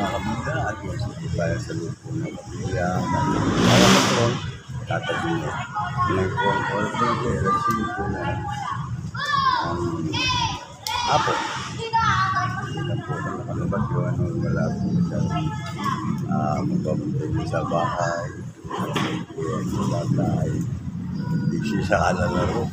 mga kabila at masipit tayo sa lupo ng kapilya para matron tatabi mo ng control ko na resin ko na ang apo na po na nakalabat yun nung wala po sa magpapunta sa bahay wala tayo hindi siya sa kalalaro.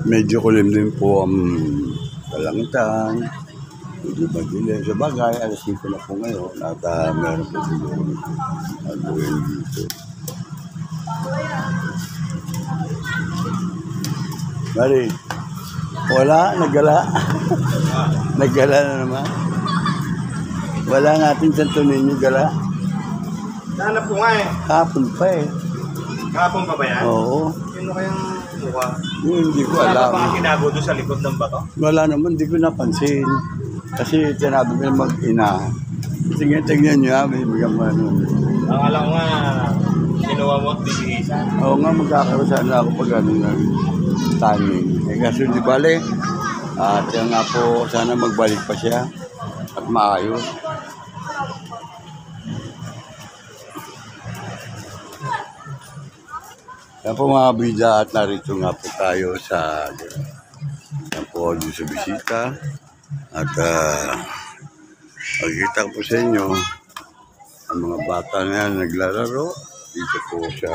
Medyo kulimlim po ang kalangitan. Medyo madilim. Sa bagay, alas 5 na po ngayon. At meron po siguro nagawin dito. Mari, wala? Naggala? Naggala na naman? Wala natin Santo Niño gala? Nahanap ko nga eh. Kapon pa eh. Kahapon pa ba yan? Oo. Sino kayang mukha? Hindi ko Wala alam. pa bang kinago doon sa likod ng bato? Wala naman, hindi ko napansin. Kasi sinabi ko na mag-ina. Tingnan nyo ha, may bigyan mo ano. Ang alam ko nga, kinuha mo at bibihisan. Oo nga, magkakaroon na ako pag ano ng timing. Eh kaso di bale, at yan nga po, sana magbalik pa siya at maayos. Yan po mga bida at narito nga po tayo sa yan po dito sa bisita at magkita po sa inyo ang mga bata na yan naglalaro dito po sa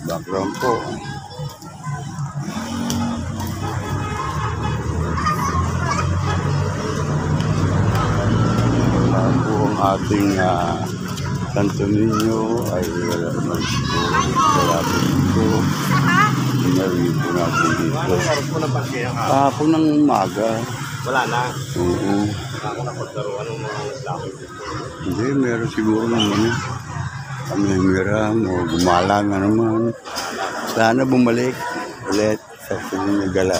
background po. ating Santo Niño ay wala naman po. Wala po dito. Pinawin po natin dito. Meron po ng pagkaya ka. Kahapon ng umaga. Wala na. Oo. Ako na pagkaroon ng mga lakot dito. Hindi, meron siguro naman. Kami hiram o gumala na naman. Sana bumalik ulit sa Santo Gala.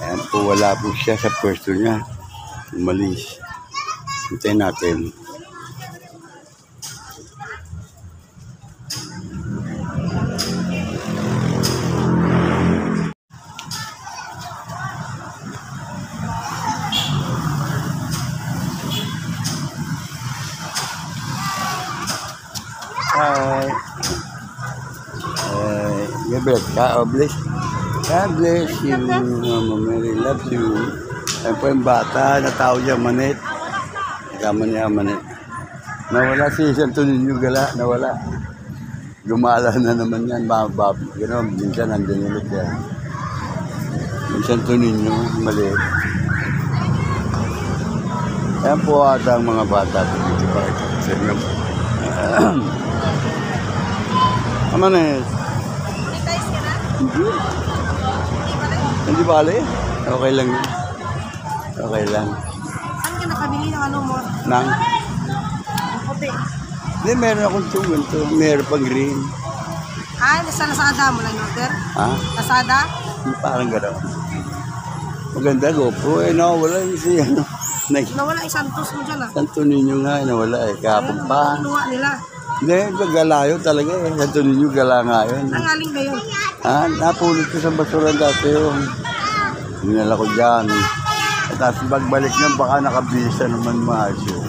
Ayan po, wala po siya sa pwesto niya. Umalis. Hintayin natin. Hi. God bless. God bless you, Mama Mary. Loves you. Ayan po yung bata, natawag niya Manet. Kasama niya Manet. Nawala si Santo Niño Gala, nawala. Gumala na naman yan, babab. Gano'n, minsan nandun ulit yan. Yung Santo Niño, maliit. Ayan po ata ang mga bata. Dito pa ito. Sa inyo. Amanes. Hindi bale? Okay lang yun. Okay lang. Saan ka nakabili ng ano mo? Nang? Puti. Hindi, meron akong tungan to. Meron pang green. Sa Lazada mo lang order? Ha? Lazada? Parang gano'n. Maganda, GoPro. Nawala yung siya. Nawala isantos mo dyan Santo Niño nga, nawala kahapon pa. Kinuha nila. Hindi, gala yun talaga Santo Niño, gala nga yun. Nangaling ba yun? Napulot ko sa basura dati yun. Hinala ko dyan. At tapos pagbalik niya, baka nakabisa naman maayos yun.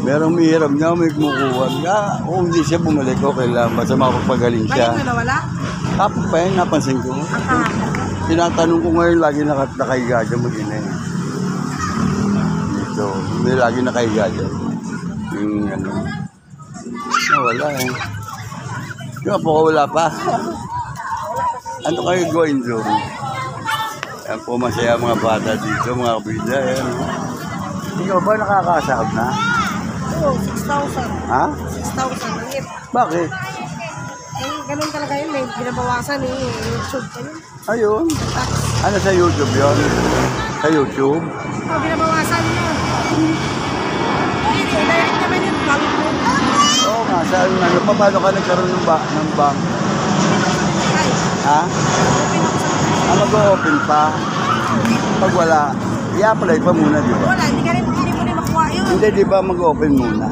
Merong mahirap niya, may kumukuha. Kung hindi siya bumalik, okay lang. Basta mapapagaling siya. Balik na nawala? Tapos pa yun, napansin ko. Tinatanong ko ngayon, lagi nakahiga dyan mag-ina. Dito, hindi lagi nakahiga dyan. Yung ano, wala Yung po, wala pa. Ano kayo going to? Yan po, masaya mga bata dito, mga kabida. Yan. Ikaw ba nakakasahod na? Oo, 6,000. Ha? 6,000. Bakit? Ganun talaga yun. May binabawasan YouTube pa yun. Ayun. Ano sa YouTube yun? Sa YouTube? Binabawasan yun. Hindi, direct naman yung bank mo. Oo nga, sa ano, paano ka nagkaroon ng bank? Ha? Mag-open pa. Pag wala, i-apply pa muna, di ba? Wala, hindi mo rin makuha yun. Hindi, di ba mag-open muna?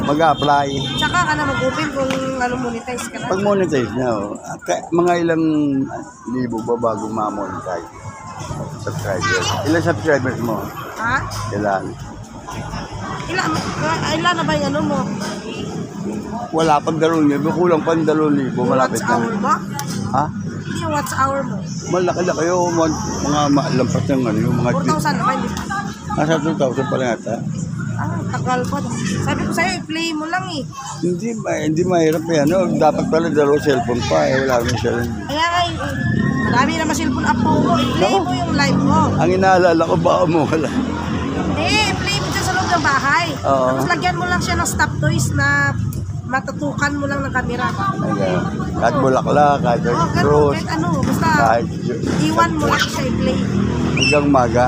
Mag-apply. Tsaka ka na mag-open kung monetize ka na. Pag monetize na, mga ilang libo ba bago ma-monetize? Subscribers. Ilang subscribers mo? Ha? Ilan? Ilan na ba yung ano mo? Wala pang 2,000. Kulang pang 2,000. Malapit Watch hour na. mo? Ha? Yung watch hour mo? Malaki-laki yung mga lampas ng ano, yung mga 4,000 na ba? Hindi. Nasa 2,000 pa rin ata. Tagal pa. Sabi ko sa'yo, i-play mo lang eh. Hindi mahirap yan. No? Dapat pala 2 cellphone pa. Wala rin siya rin. Kaya nga, marami naman cellphone app mo. I-play mo yung live mo. Ang inaalala ko baka mo wala. Hindi, i-play mo dyan sa loob ng bahay. Oo. Tapos lagyan mo lang siya ng stop toys na matutukan mo lang ng camera. Kahit bulaklak, kahit Ganun, cross, kahit ano. Basta kahit iwan mo lang siya i-play. hanggang maga.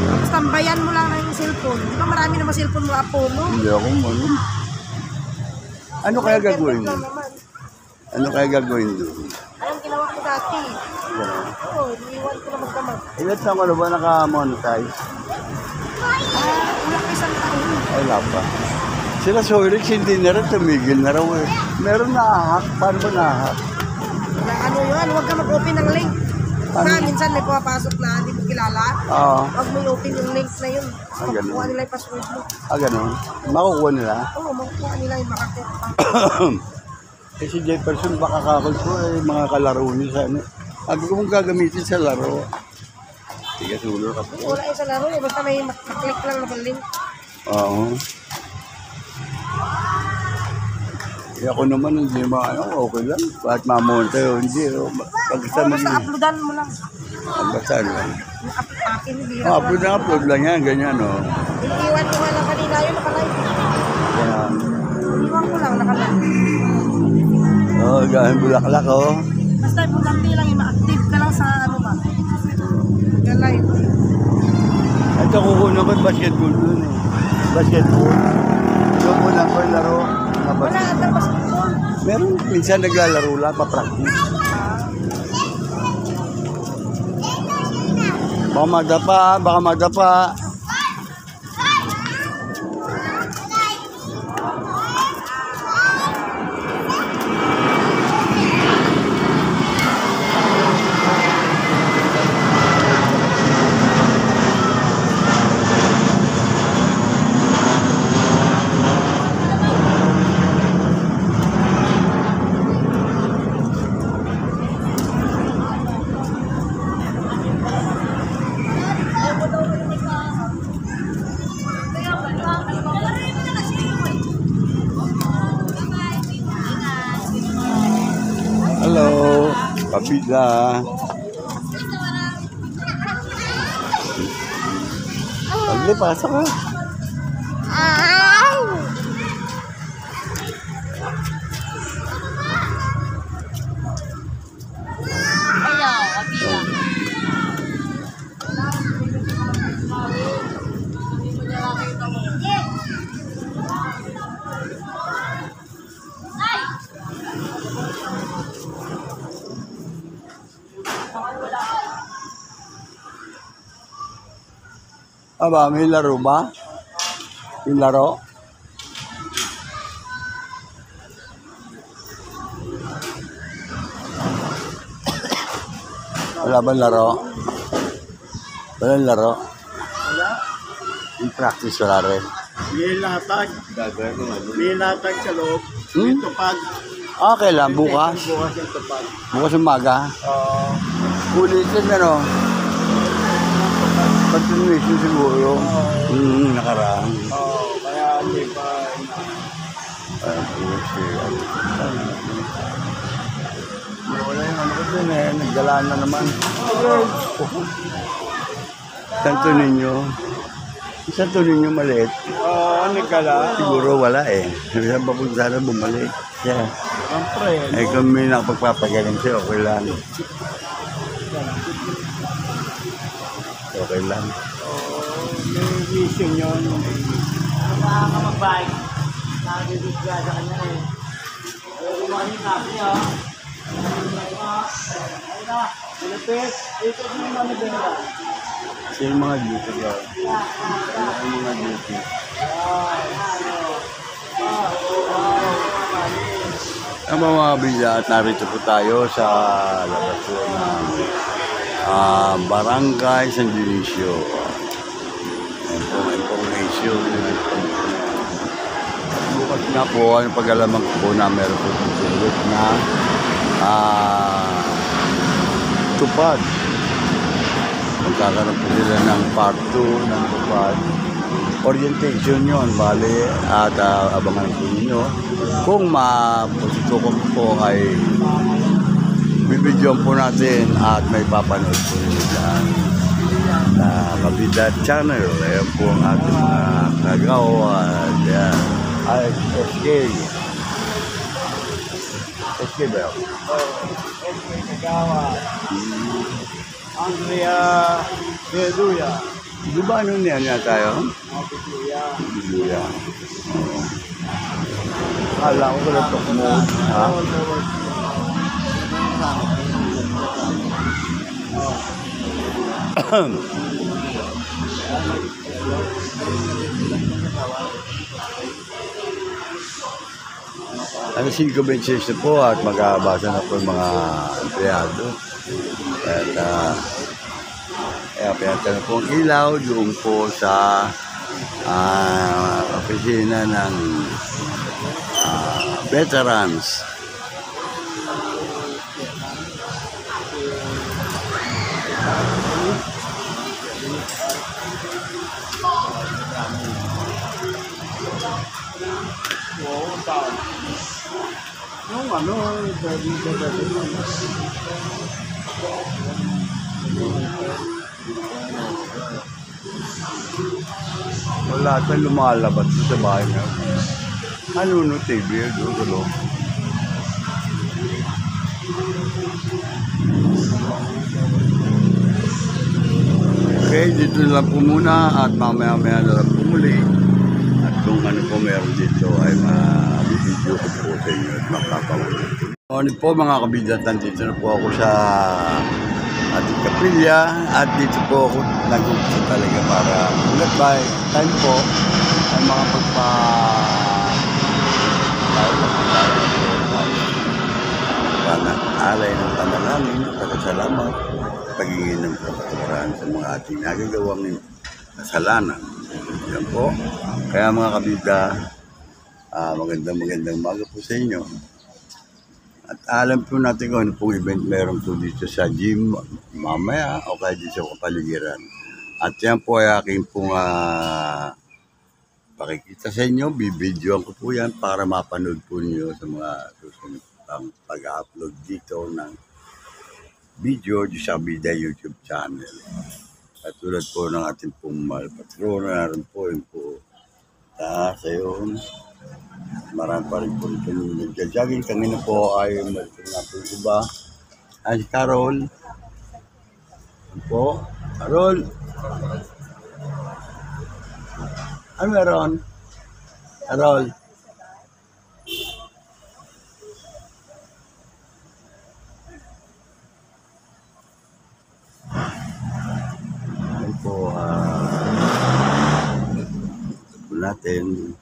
Tapos tambayan mo lang ng cellphone. Di ba marami naman cellphone mo Apollo? Hindi ako ano. Ano kaya gagawin Lang doon? naman. Ano kaya gagawin doon? Anong ginawa ko dati? Ganun. Oo, iniwan ko na magdamag. Ilan taon ka na ba naka-monetize? Wala ko isang taon. Ay, wala pa. Sila Soyrix, hindi na rin, tumigil na raw eh. Meron na-hack. Paano ba na-hack? Ano yun? Huwag ka mag-open ng link. Ano? Minsan may pumapasok na hindi mo kilala. Oo. Huwag mo i-open yung link na yun. Ganun. Makukuha nila yung password mo. Ganun. Makukuha nila. Oo, makukuha nila yung makakuha. Eh si Jefferson baka kakol ko mga kalaro niya sa ano. Sabi ko kung gagamitin sa laro. Sige, sulo ka po. Wala yung sa laro eh. Basta may maklik lang na link. Oo. Eh ako naman hindi okay lang. Bakit mamonta yun? Hindi. Oo, basta uploadan mo lang. Basta lang. Akin, bihira. Upload lang yan, ganyan, no? Iniiwan ko nga lang kanina yun, nakalive. Kaya, Iniiwan ko lang, nakalive. gawin bulaklak, oh. Basta importante lang, ma-active ka lang sa ano ba? Yung live. Ito kukunin ko yung basketball dun, eh. Basketball. Doon mo lang ko yung laro. Wala, ata basketball. Meron, minsan naglalaro lang, pa-practice. Baka madapa. Hello, pabida. Pagli, pasok ka. Aba, may laro ba? Yung laro? Wala ba laro? Walang laro? Wala. Yung practice wala rin. May latag. Gagawin mo May latag sa loob. May tupad. Okay lang, bukas. Bukas yung tupad. Bukas umaga. Ulitin na, no? Continuation siguro. Nakaraan. Kaya hindi pa. Wala yung ano ko dun eh. Nagdalaan na naman. Santo Niño. Santo Niño maliit. Nagkala. Siguro wala eh. Saan pa punta sana bumalik. Yeah. Siyempre. Eh kung may nakapagpapagaling sa'yo, okay lang. Okay lang. May vision yun. Nakaka-mag-bike. Nakaka-bigla sa kanya eh. Kumain yung kape Ayun na. Pilipit. Ito yung mga nabera. Sino mga duty ka? Sino mga duty? Ang mga kabila at narito po tayo sa labas po ng Barangay San Dionisio. Ayan po, information. Bukas na po ang pag-alamang po na meron po sulit na tupad. Magkakaroon po sila ng part 2 ng tupad. Orientation yun, bali, at abangan po ninyo. Kung mapusutukan po ay bibidyon po natin at may papanood po ninyo dyan. Kabida Channel, ayan po ang ating mga kagawa. Ayan. Ay, SK. SK ba yun? SK Kagawa. Andrea Beduya. Di ba ano niya tayo? Beduya. Kala ko pala talk mode. Ha? Ano 5:26 na po at magabasa na po yung mga empleyado. At pinata na po ang ilaw doon po sa opisina ng veterans. Yung ano, Wala tayong lumalabas sa bahay na. Ano no, TV, doon sa loob. Okay, dito na lang po muna at mamaya-maya na lang po muli. At kung ano po meron dito ay ma-video ko po sa inyo at makakawala. Morning po mga kabigat, nandito na po ako sa ating kapilya at dito po ako nag-umpisa talaga para ulat by time po ay mga alay ng panalangin, pagkasalamat, pagiging ng kapaturan sa mga ating nagagawang kasalanan. Yan po. Kaya mga kabida, magandang umaga po sa inyo. At alam po natin kung ano pong event meron po dito sa gym mamaya o kaya dito sa kapaligiran. At yan po ay aking pong pakikita sa inyo. Bibidyoan ko po yan para mapanood po niyo sa mga susunod pang pag-upload dito ng video di sa Bida YouTube channel. At tulad po ng ating pong patrona, naroon po yung po sa yun. Marami pa rin po rin yung nag-jogging. Kanina po ay malipin na po yung iba. Ay, si Carol. Ano po? Carol! Ano meron? Carol! Ano po, natin.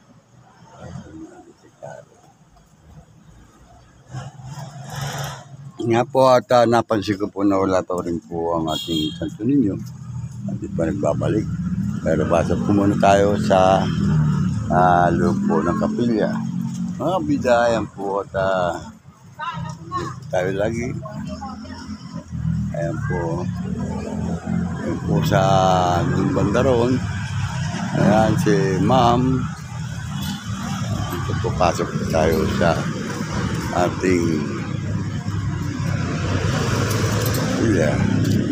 Nga po at napansin ko po na wala pa rin po ang ating Santo Niño at di pa nagbabalik. Pero basta po muna tayo sa loob po ng kapilya. Mga bidayan po at tayo lagi. Ayan po. Ayan po sa bandaron. Ayan si Ma'am. Dito po pasok tayo sa ating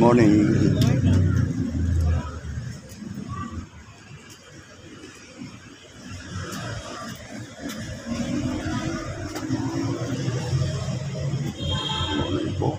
morning. Morning po.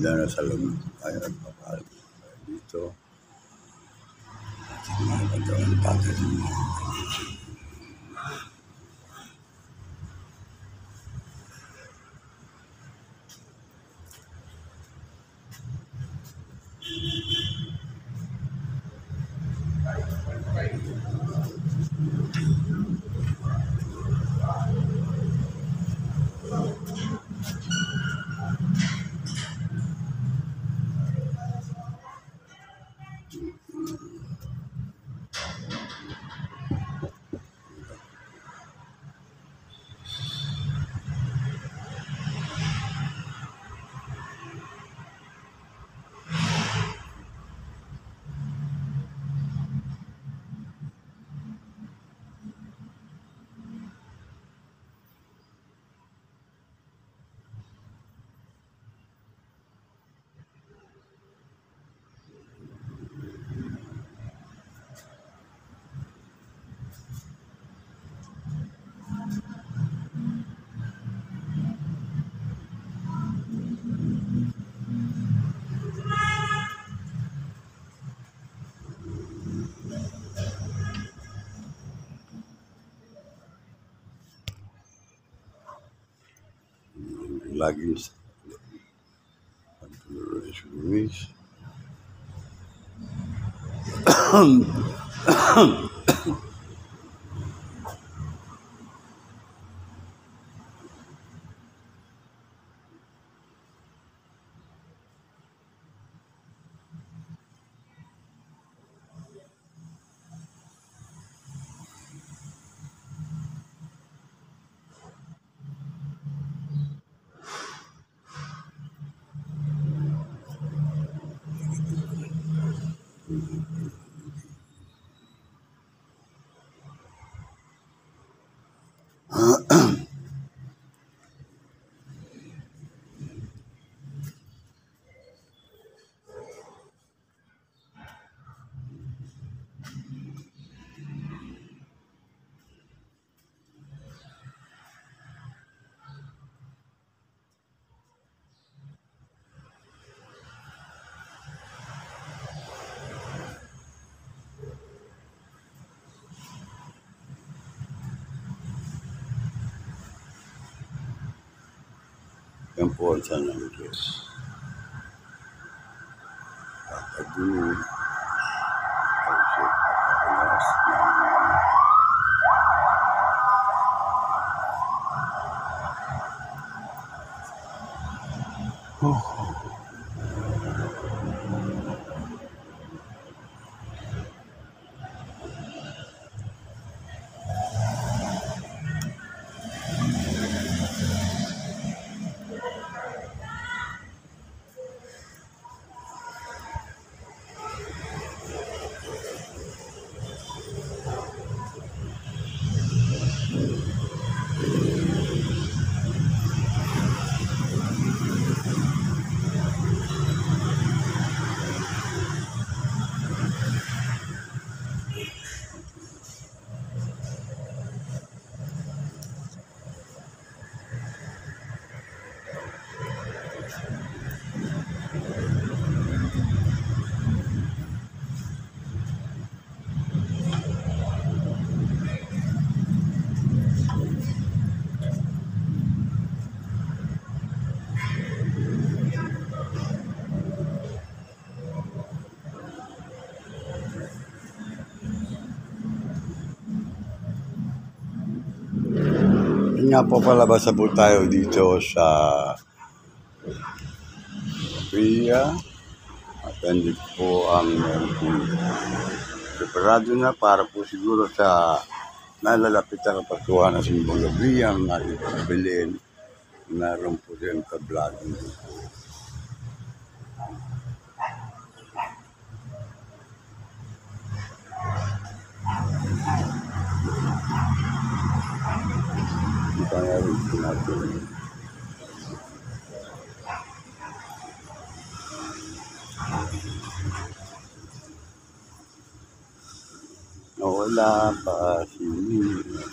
maganda na sa lamig. Kaya nagpapahal dito. At maganda ang tatay mo. Laging Luis. Yan po ang sana ng Diyos. Pagkagulo, pagkakulas Yun nga po, palabas na po tayo dito sa Pia. At andito po ang preparado na para po siguro sa nalalapit na kapatuhan na simbang gabi ang ating pagbilin. Naroon po din ka-vlogging dito. Pangalan po natin. Nawala pa si Mira.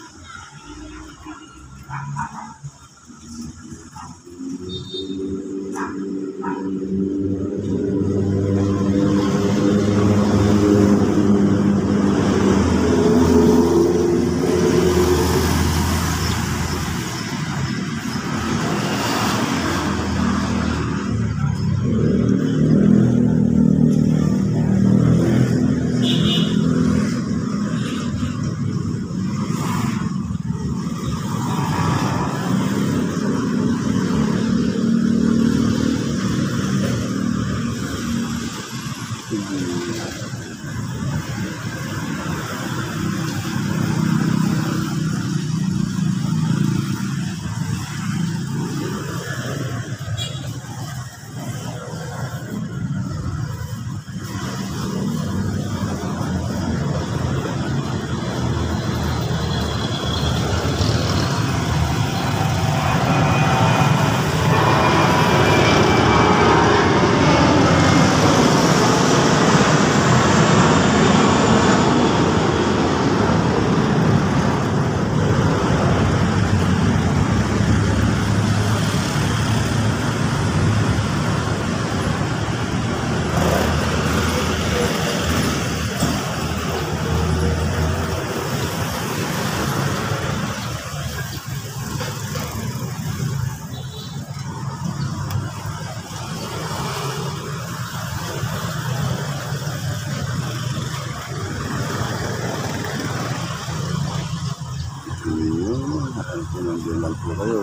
Nandiyan lang po kayo.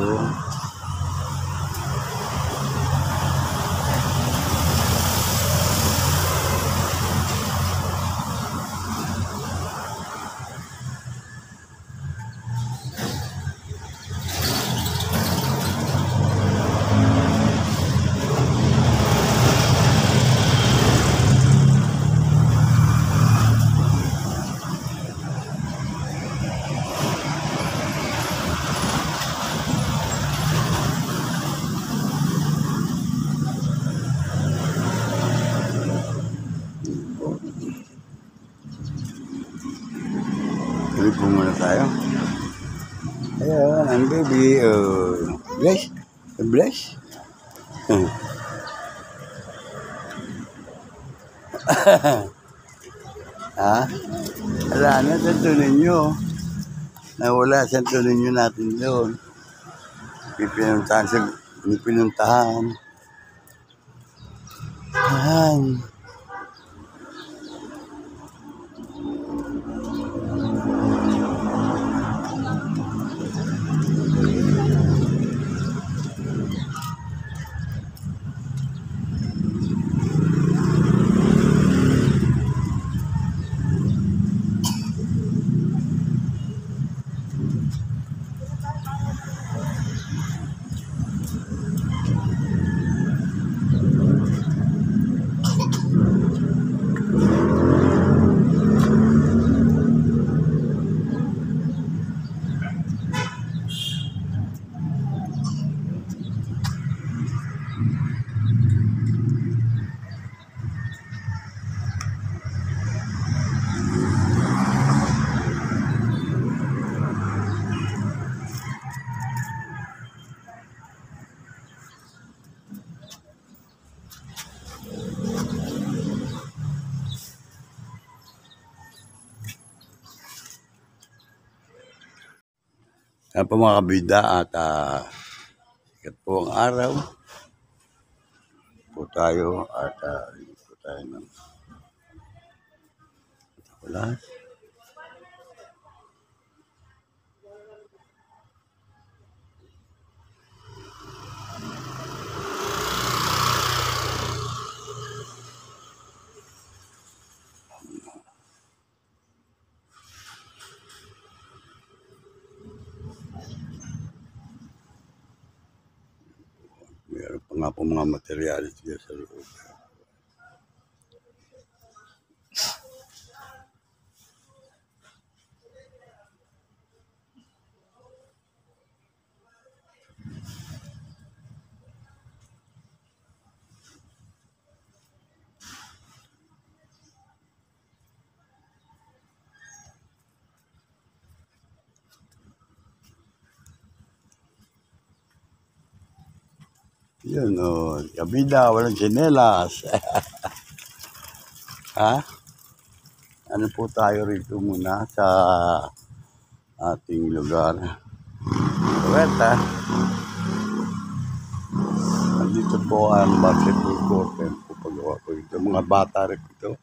Tuloy po muna tayo. Ayan, ang baby. Bless. Bless. Ha? Wala na, Santo Niño. Nawala Santo Niño natin doon. Pinuntahan. Ayan. Yan po mga kabida at sikat po ang araw. Po tayo at po tayo ng kulas. Meron pa nga po mga materialis dyan sa loob. Yun o, kabida, walang tsinelas. Ha? Ano po tayo rito muna sa ating lugar. Wet ha? Nandito Ito po ang basketball court. Ayan po pagawa ko ito. Mga bata rin ito.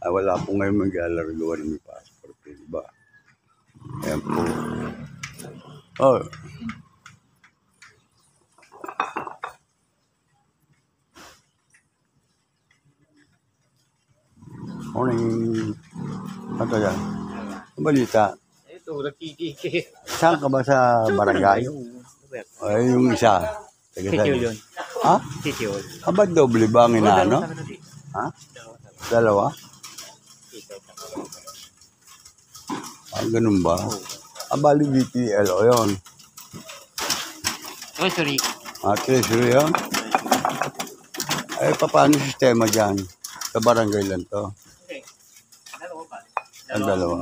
Wala po ngayon mag-alargawan ng passport. Diba? Ayan po. Oh. Morning. Ano yan? Ang balita. Ito, nagkikiki. Saan ka ba sa barangay? Ay, yung isa. Titiol yun. Ha? Titiol. Aba, doble ba ang inaano? Ha? Dalawa? Ganun ba? Bali BPL o yun. Oh, sorry. Treasury yun? Ay, paano sistema dyan? Sa barangay lang to. Ang dalawa.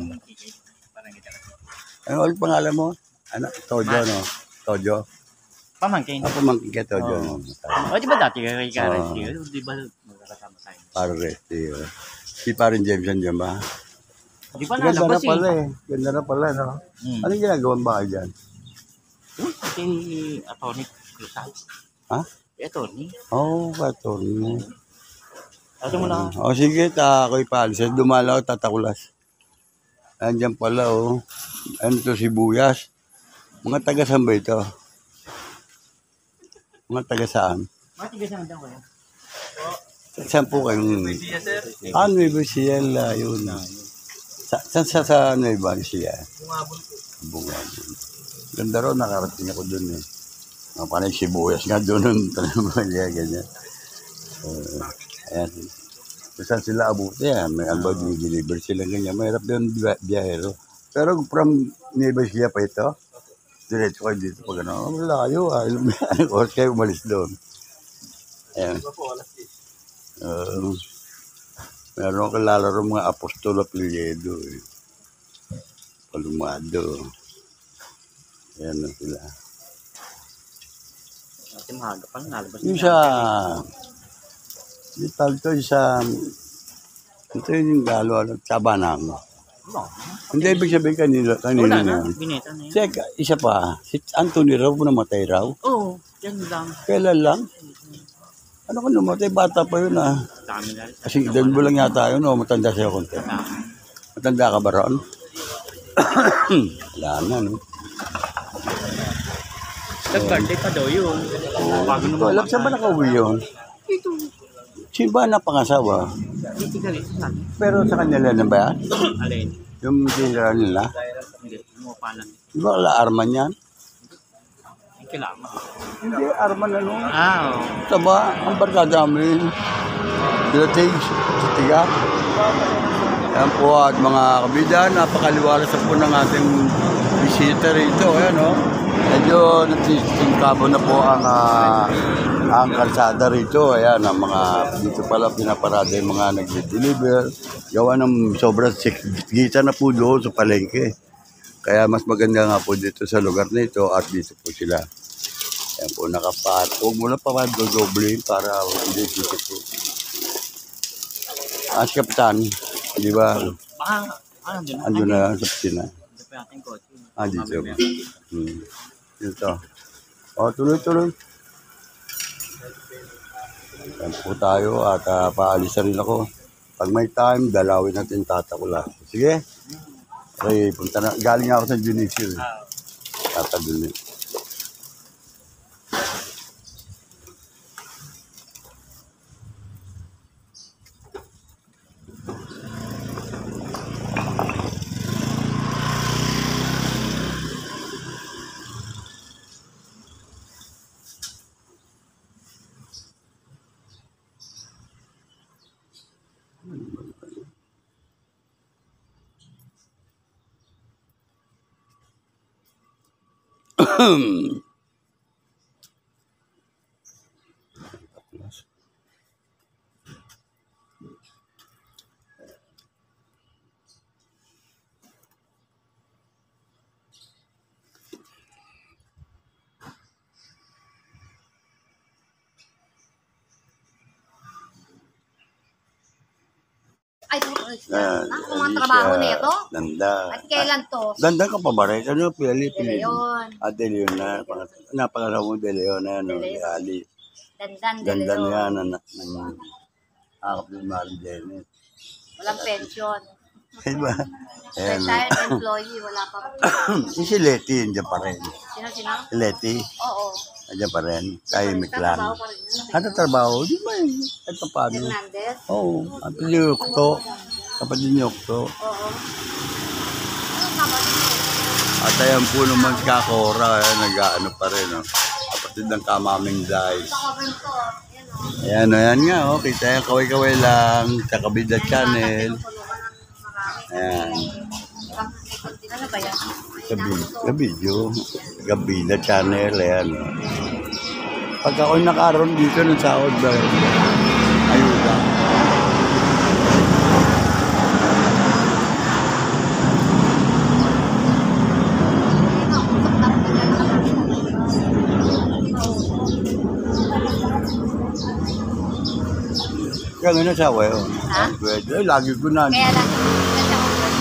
Ano ulit pangalan mo? Ano? Tojo, no? Tojo? Pamangkin. Pamangkin ka, Tojo. No? O, di ba dati kay Karen Steele? Di ba magkakasama tayo? Para resti. Si parin Jameson dyan ba? Di ba Ganda na nalabas pala eh? Ganda na pala, no? Anong ginagawa ba dyan? Si Atty. Cruzal. Ha? Atty. Oo, attorney. Ito mo na. O sige, ako'y paalis. Dumalaw, tatakulas. Andiyan pala, oh. Ano to, sibuyas? Mga taga saan ba ito? Mga taga saan? Matigas naman daw kayo. Saan po kayong... Nueva Ecija, yun na. Saan sa Nueva Ecija? Bungabon. Ganda rin, nakarating ako dun eh. Panay sibuyas nga doon, ganyan. Ayan. Saan sila abuti may albag deliver sila ganyan. Mahirap doon biyahero. Pero from Nueva Ecija pa ito, diretso kayo dito pag ano, malayo ilang oras kayo umalis doon. Ayan. Meron akong kilala rin mga apostol apelyedo eh. Palumado. Ayan na sila. Kasi mahaga pang nalabas. Yung sa... Ito yung galo, Cabanang. Hindi, ibig sabihin kanina Wala na na, yun. bineta na yun. Seka, isa pa, si Anthony raw, namatay raw. Oo, yan lang. Kailan lang? Ano ka namatay? Bata pa yun ah. Dami na rin. Kasi dahil mo lang yata yun, matanda siya konti. Matanda ka ba ron? Wala na, no? Nag-birthday pa daw yun. Bago Ito, naman. alam saan ba nakauwi yun? Ito. Sino ba napangasawa? Hindi ka rin. Pero sa kanila na ba yan? Alin? Yung tinira nila? Hindi. Umupa lang. Di ba kala Arman yan? Ay, kailangan. Hindi, Arman ano? Oo. Taba, ang barkada amin. Sila Tiga. Ayan po at mga kabida, napakaliwalas po ng ating bisita rito. Ayan o. Medyo nagsisingkabo na po ang kalsada rito. Ayan, ang mga dito pala pinaparada yung mga nag-deliver. Gawa ng sobrang gita na po doon sa palengke. Kaya mas maganda nga po dito sa lugar na ito at dito po sila. Ayan po, nakapat. Huwag mo na pa doble para hindi dito po. Si Kapitan, di ba? Baka, ano din? Ando na sa pisina. Ito pa ating kotse. Dito. Dito. O, tuloy-tuloy. Ayan po tayo at paalis na rin ako. Pag may time, dalawin natin tatakula. Sige. Okay, punta na. Galing ako sa Junicio. Tatagulin. Ay, ang mga trabaho na ito? Danda. At kailan to? Danda ka pa ba rin? Ano, Pili? De Leon. De Leon na. Napakasama mo De Leon na. Ano, De Leon. Ali. Dandan, Ganda Delero. na yan, anak ng akap ni Mari Janet. Walang pension. Diba? Ayan. Retired employee, wala pa. Si Letty, nandiyan pa rin. Sino? Si Letty, Oo. nandiyan pa rin. Tahimik lang. Trabaho pa rin yun. Ano trabaho? Di ba yun? Ito paano? Hernandez? Oo. Ang piniyukto. Kapatid ni Yukto. Oo. Ano kapatid mo? At ayan po naman si Kakora. Nag-ano pa rin. Oh. Kapatid ng Kamaming Dice. Sa cover ko. Yan o. Ayan, yan nga. Oh. Kita yung kaway-kaway lang. Sa Kabida Channel. Ayan. Ano ba yan? Sa video. Kabida Channel. Ayan. Oh. Pag ako'y nakaroon dito ng sahod ba? Ayuda. Kaya nga nasawa yun. Ha? Pwede. Ay, lagi ko na. Kaya lang, nasa cover.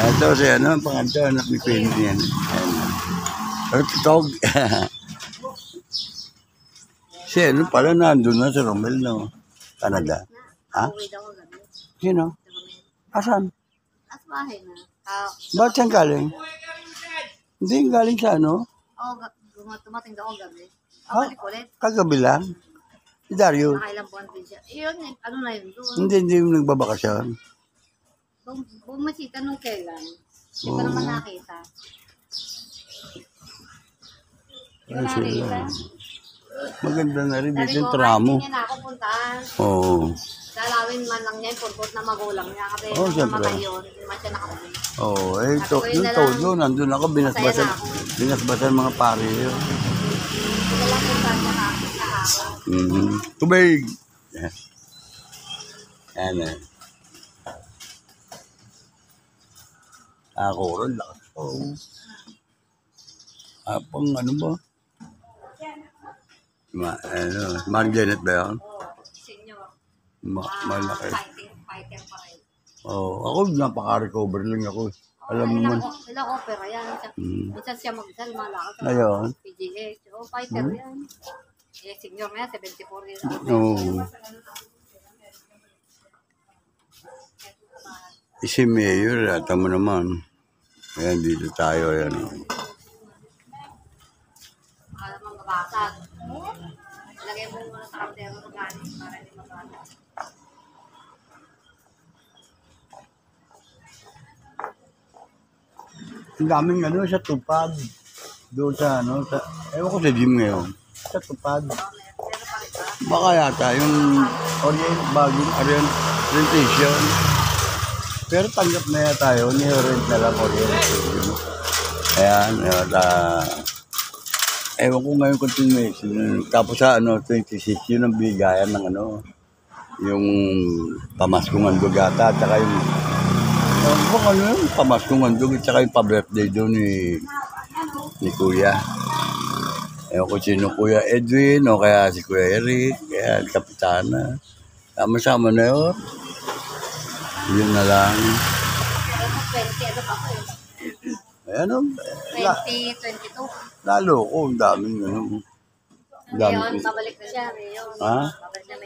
Ito si ano, ang panganto, anak ni Queenie yan. Ayan. Pero titog. Si ano pala, nandun na sa Romel, no? Canada. Ha? Uwi daw ako gabi. Sino? Sa Romel. Asan? At bahay na. Ba't saan galing? Hindi, galing sa ano? Tumating daw ako gabi. Ha? Balik ulit. Kagabi lang. Si Dario. Nakailang buwan din siya. Yun, ano na yun doon. Hindi yung nagbabakasyon. Bumasita nung kailan. Hindi ko Oo. naman nakita. Hindi ko Ay, sila. nakita. Maganda na rin Sabi dito yung ko, tramo. hindi niya na ako puntahan. Oo. Dalawin man lang niya yung purport na magulang niya. Kasi Oo, nung siyempre. namatay yun, hindi man siya nakauwi. Oo, eh, Sabi ko, yun yung na todo, lang. nandun ako, binasbasan, Masaya na ako. binasbasan mga pare yun. Hindi ko lang puntahan niya kahapon. Mhm. Tubig! Yan eh. Ako rin, lakas ko. Pang ano ba? Mark Janet ba yan? Senior. Malaki. Fighter pa rin. Ako napaka-recover lang ako. Alam mo man. Ilang opera yan. Minsan siya mag-isal, malakas. Ngayon? PGH. Fighter yan. Senior na yan, 74 years old. Oo. Si Mayor, ata mo naman. Ayan, dito tayo. Ayan. Akala mo mabasag. Lagay mo muna sa kaldero ng galing para hindi mabasag. Ang daming ano sa tupad. Doon sa ano, sa, ewan ko sa gym ngayon. Sa tupad. Meron pa rin ba? Baka yata yung bagong orientation. Pero tanggap na yata yun, ni-rent na lang orientation. Ayan, ewan ko ngayon continuation. Tapos sa ano, 26, yun ang bigayan ng ano, yung pamaskong handog yata, at saka yung, ano yun, pamaskong handog, at saka yung pa-birthday doon ni Kuya. Ewan ko sino Kuya Edwin, o kaya si Kuya Eric, kaya Kapitana. Sama-sama na yun. Yun na lang. Pero 20, ano pa ko eh. Ano, 2022. lalo ko, ang daming ano. Ang daming. Ngayon, babalik na siya. Ngayon, Ha? babalik na